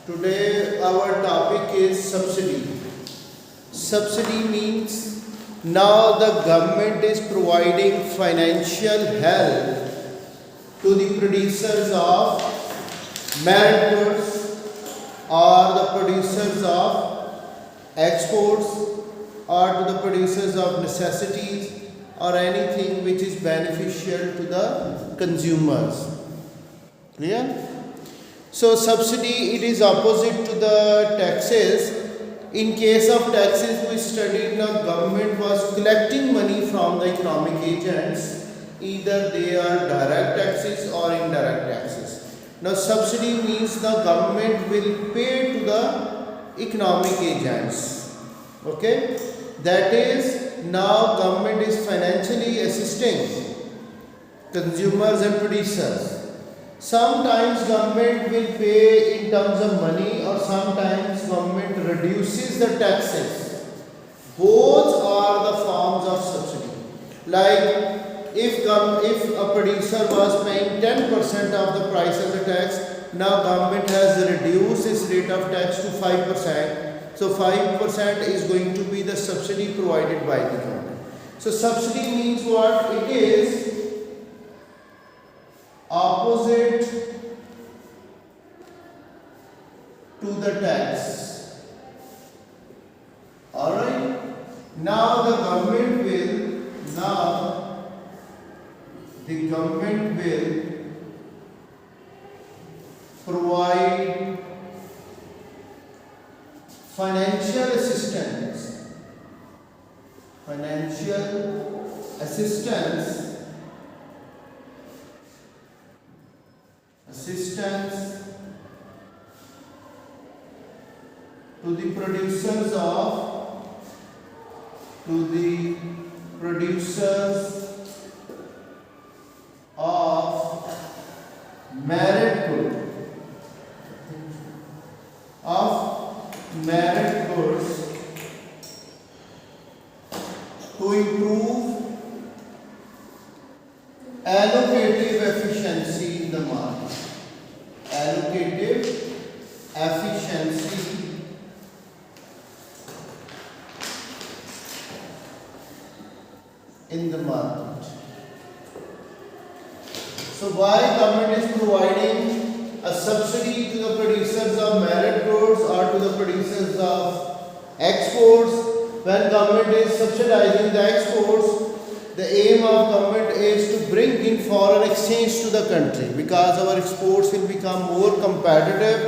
Today our topic is subsidy. Subsidy means now the government is providing financial help to the producers of merit goods or the producers of exports or to the producers of necessities or anything which is beneficial to the consumers. Clear? So subsidy, it is opposite to the taxes. In case of taxes, we studied the government was collecting money from the economic agents. Either they are direct taxes or indirect taxes. Now subsidy means the government will pay to the economic agents. Okay? That is, now government is financially assisting consumers and producers. Sometimes government will pay in terms of money or sometimes government reduces the taxes. Both are the forms of subsidy. Like if a producer was paying 10% of the price of the tax, now government has reduced its rate of tax to 5%. So 5% is going to be the subsidy provided by the government. So subsidy means what? It is opposite to the tax. Alright. Now the government will provide financial assistance to the producers of merit goods to improve allocative efficiency in the market. Allocative efficiency in the market. So why government is providing a subsidy to the producers of merit goods or to the producers of exports? When government is subsidizing the exports, the aim of government is to bring in foreign exchange to the country, because our exports will become more competitive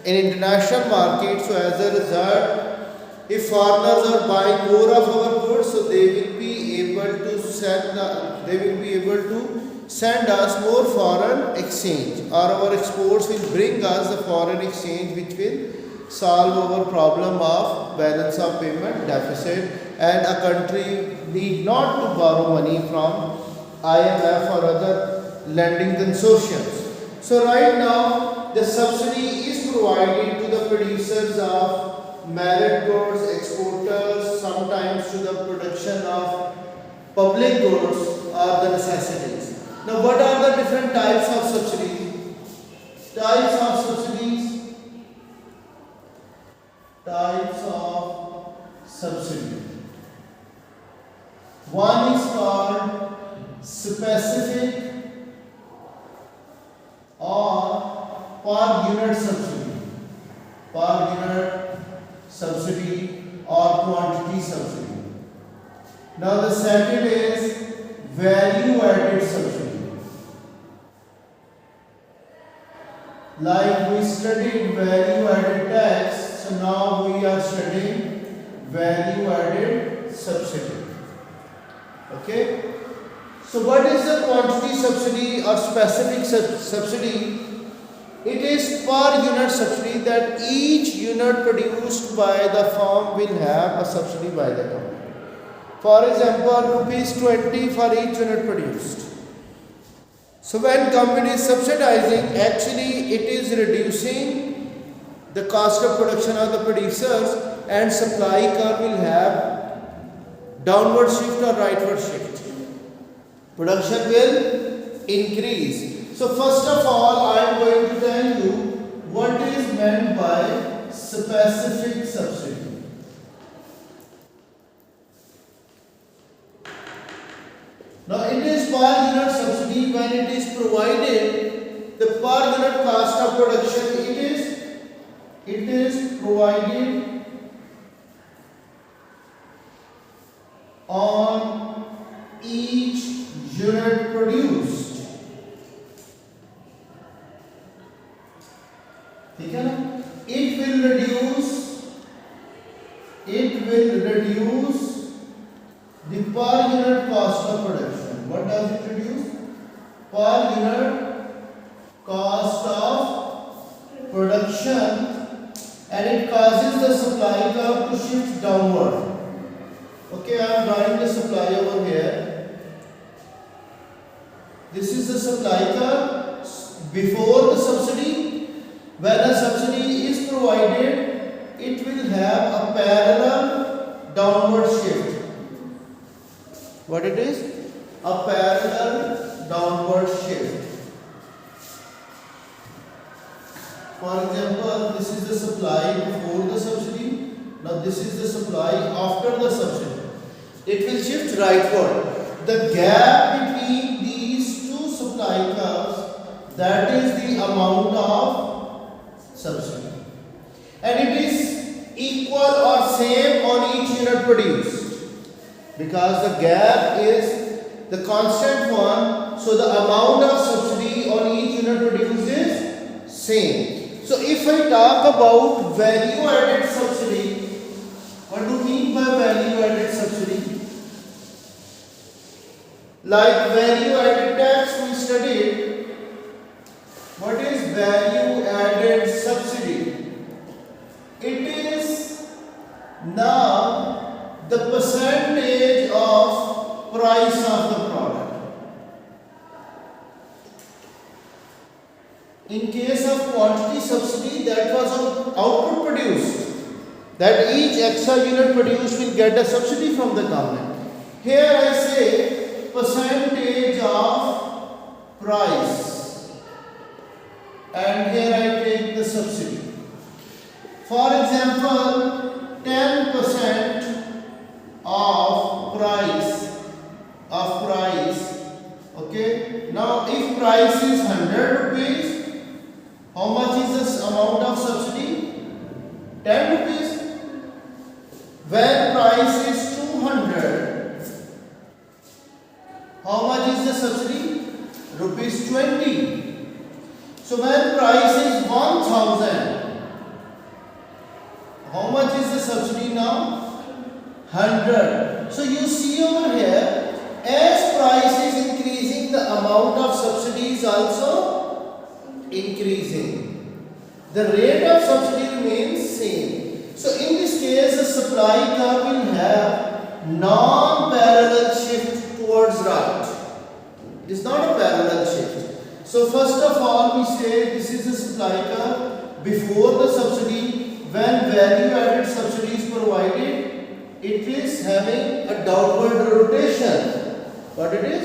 in international markets. So as a result, if foreigners are buying more of our goods, so they will be able to send us more foreign exchange, or our exports will bring us the foreign exchange which will solve our problem of balance of payment deficit, and a country need not to borrow money from IMF or other lending consortiums. So right now the subsidy is provided to the producers of merit goods, exporters, sometimes to the production of public goods or the necessities. Now what are the different types of subsidies? Types of subsidy. One is called specific or per unit subsidy or quantity subsidy. Now the second is value added subsidy. Like we studied value added tax, so now we are studying value added subsidy. Okay? So what is the quantity subsidy or specific subsidy? It is per unit subsidy, that each unit produced by the firm will have a subsidy by the government. For example, rupees 20 for each unit produced. So when government is subsidizing, actually it is reducing the cost of production of the producers, and supply curve will have downward shift or rightward shift. Production will increase. So first of all, I am specific subsidy. Now it is per unit subsidy when it is provided the per unit cost of production, it is provided on each unit produced. ठीक है ना? It will reduce the per unit cost of production. What does it reduce? Per unit cost of production, and it causes the supply curve to shift downward. Okay, I am drawing the supply over here. This is the supply curve before the subsidy. When a subsidy is provided, it will have a parallel downward shift. What it is? A parallel downward shift. For example, this is the supply before the subsidy. Now this is the supply after the subsidy. It will shift rightward. The gap between these two supply curves, that is the amount of subsidy, and it is equal or same on each unit produced, because the gap is the constant one, so the amount of subsidy on each unit produced is same. So if I talk about value added subsidy, what do you mean by value added subsidy? Like value added tax we studied. What is value added subsidy? It is now the percentage of price of the product. In case of quantity subsidy, that was on output produced, that each extra unit produced will get a subsidy from the government. Here I say percentage of price, and here I take the subsidy. For example, 10% of price. Okay. Now if price is 100 rupees, how much is this amount of subsidy? 10 rupees. When price is 200, how much is the subsidy? Rupees 20. So when price is 1000, how much is the subsidy now? 100. So you see over here, as price is increasing, the amount of subsidy is also increasing. The rate of subsidy remains same. So in this case, the supply curve will have non-parallel shift towards right. It is not a parallel shift. So first of all, we say this is the supply curve before the subsidy. When value added subsidy is provided, it is having a downward rotation. What it is?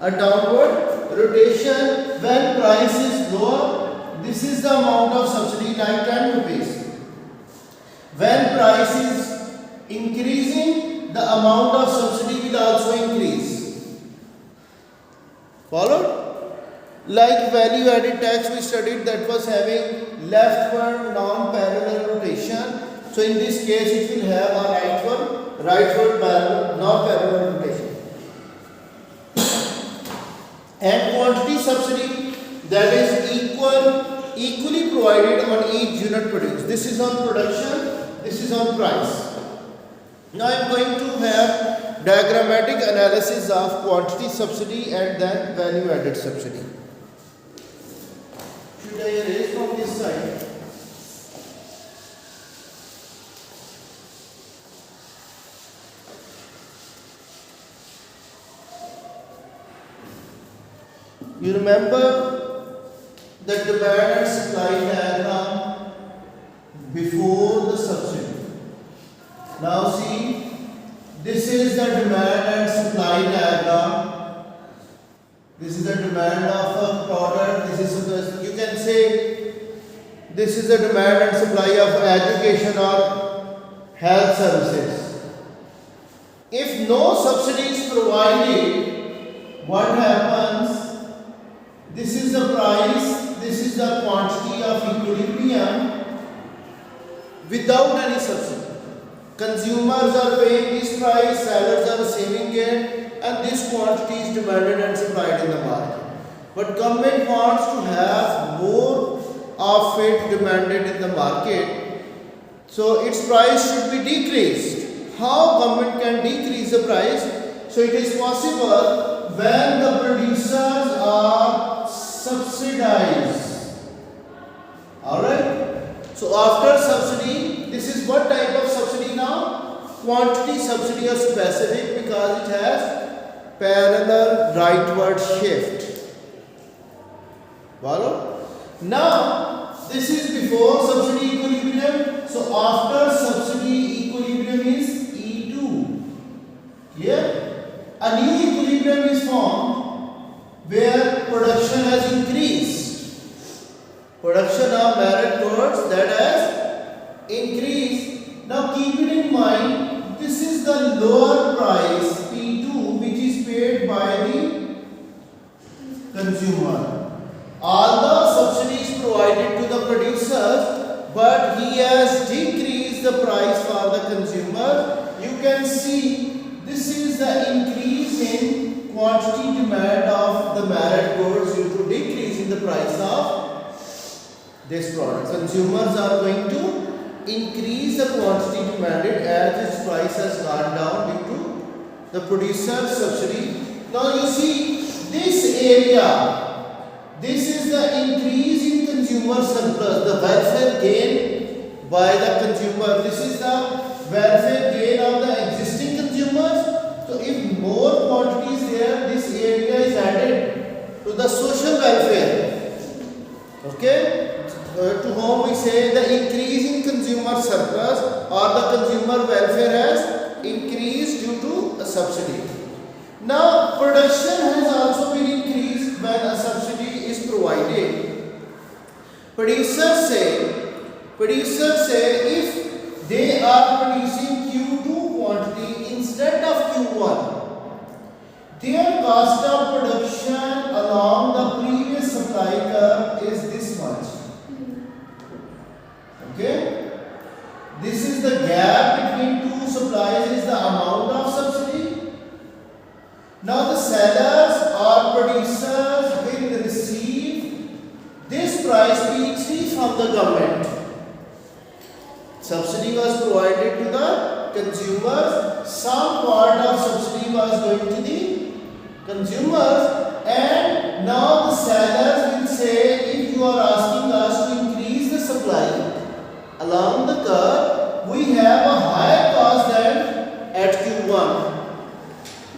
A downward rotation. When price is lower, this is the amount of subsidy, like 10 rupees. When price is increasing, the amount of subsidy will also increase. Followed? Like value added tax we studied, that was having leftward non-parallel rotation. So in this case it will have a rightward parallel, non-parallel rotation. And quantity subsidy, that is equally provided on each unit produced. This is on production, this is on price. Now I am going to have diagrammatic analysis of quantity subsidy and then value added subsidy. Should I erase from this side? You remember the demand and supply diagram before the subsidy. Now see, this is the demand and supply diagram. This is the demand of a product. This is, you can say, this is the demand and supply of education or health services. If no subsidy is provided, what happens? This is the price, this is the quantity of equilibrium without any subsidy. Consumers are paying this price, sellers are receiving it, and this quantity is demanded and supplied in the market. But government wants to have more of it demanded in the market, so its price should be decreased. How government can decrease the price? So it is possible when the producers are subsidized. Alright? So after subsidy, this is what type of subsidy now? Quantity subsidy or specific, because it has parallel rightward shift. Follow? Now, this is before subsidy equilibrium. So after subsidy equilibrium is E2. Clear? A new equilibrium is formed where production has increased. Production of merit goods that has increased. Now keep it in mind, this is the lower price P2 which is paid by the consumer. Although subsidy is provided to the producers, but he has decreased the price for the consumer. You can see this is the increase in quantity demand of the merit goods due to decrease in the price of this product. Consumers are going to increase the quantity demanded as its price has gone down due to the producer's subsidy. Now you see this area. This is the increase in consumer surplus, the welfare gain by the consumer. This is the welfare gain of the existing consumers. So if more quantity is there, this area is added to the social welfare. Okay? To whom we say the increase in consumer surplus or the consumer welfare has increased due to a subsidy. Now production has also been increased when a subsidy is provided. Producers say if they are producing Q2 quantity instead of Q1, their cost of production along the previous supply curve is this much. Okay? This is the gap between two supplies, is the amount of subsidy. Now the sellers or producers will receive this price P3 from the government. Subsidy was provided to the consumers. Some part of subsidy was going to the consumers, and now the sellers will say, if you are asking us to increase the supply along the curve, we have a higher cost than at Q1.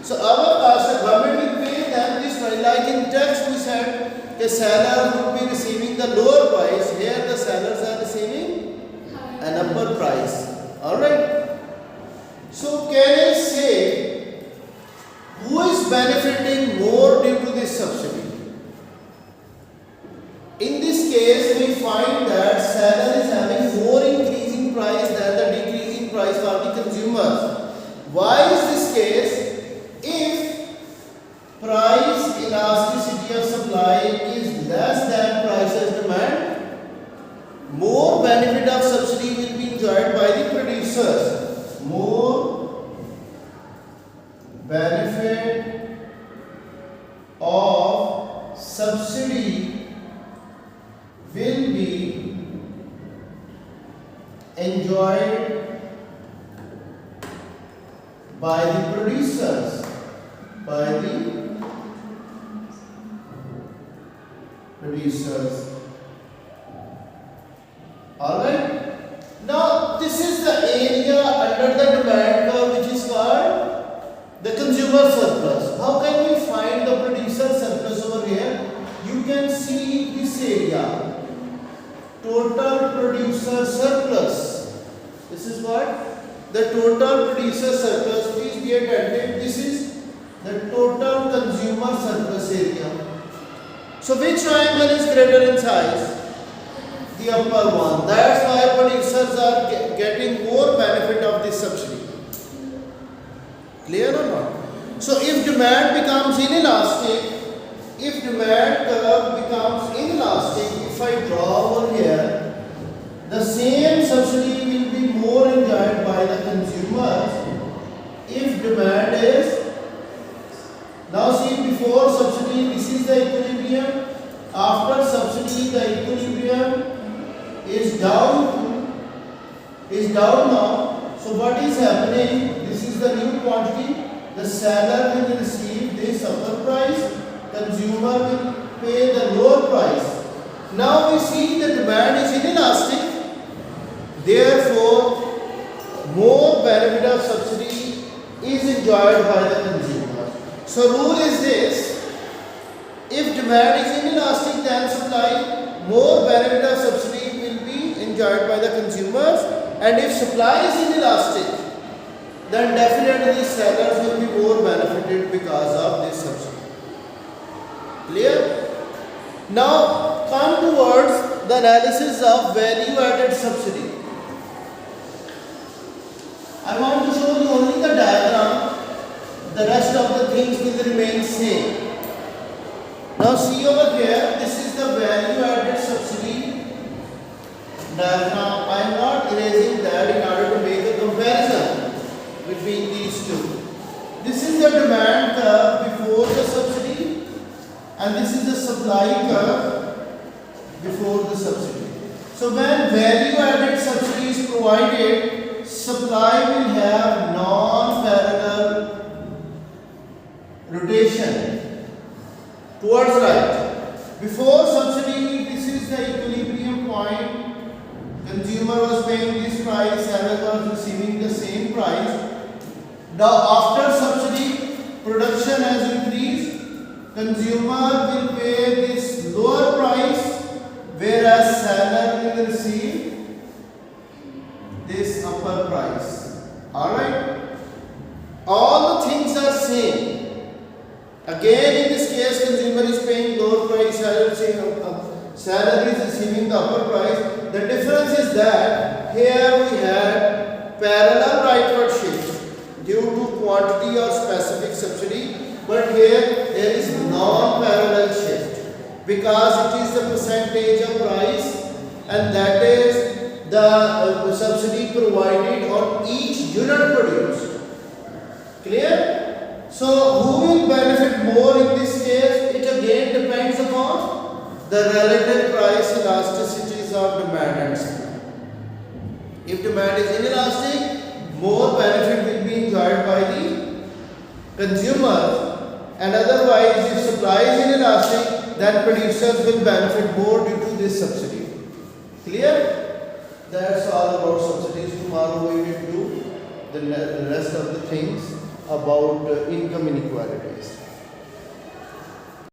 So our cost, the government will pay them this price. Like in text we said, the seller would be receiving the lower price. Here the sellers are receiving an upper price. Alright. So can I say who is benefiting more due to this subsidy? In this case, we find that seller is having more increasing price than the decreasing price for the consumers. Why is this case? If price elasticity of supply is less than price as demand, more benefit of subsidy will be enjoyed by the producers. More benefit of subsidy will be enjoyed by the producers. Alright. Now this is the area under the demand curve which is called the consumer surplus. How can we find the producer surplus over here? You can see this area. Total producer surplus. This is what? The total producer surplus. Please be attentive. This is the total consumer surplus area. So which triangle is greater in size? the upper one. That's why producers are getting more benefit of this subsidy. Clear or not? So if demand becomes inelastic, if demand curve becomes inelastic, if I draw over here, the same subsidy will be more enjoyed by the consumers if demand is, now see, before subsidy this is the equilibrium, after subsidy the equilibrium is down now. So what is happening? This is the new quantity. The seller will receive this upper price, consumer will pay the lower price. Now we see the demand is inelastic, therefore more benefit of subsidy is enjoyed by the consumer. So rule is this: if demand is inelastic than supply, more benefit of subsidy will be enjoyed by the consumers, and if supply is inelastic, then definitely sellers will be more benefited because of this subsidy. Clear? Now come towards the analysis of value added subsidy. I want to show you only the diagram, the rest of the things will remain same. Now see over here, this is the value added subsidy diagram. I am not erasing that in order to make a comparison between these two. This is the demand curve before the subsidy, and this is the supply curve before the subsidy. So when value added subsidy is provided, supply will have non-parallel rotation towards right. Before subsidy, this is the equilibrium point. Consumer was paying this price, seller was receiving the same price. Now after subsidy, production has increased. Consumer will pay this lower price, whereas seller will receive this upper price. Alright? All the things are same. Again, in this case, consumer is paying lower price, seller is receiving the upper price. The difference is that here we had parallel rightward shift due to quantity or specific subsidy, but here there is non-parallel shift because it is the percentage of price, and that is the subsidy provided on each unit produced. Clear? So who will benefit more in this case? It again depends upon the relative price elasticities of demand and supply. If demand is inelastic, more benefit will be enjoyed by the consumer, and otherwise if supply is inelastic, then producers will benefit more due to this subsidy. Clear? That's all about subsidies. Tomorrow we will do the rest of the things about income inequalities.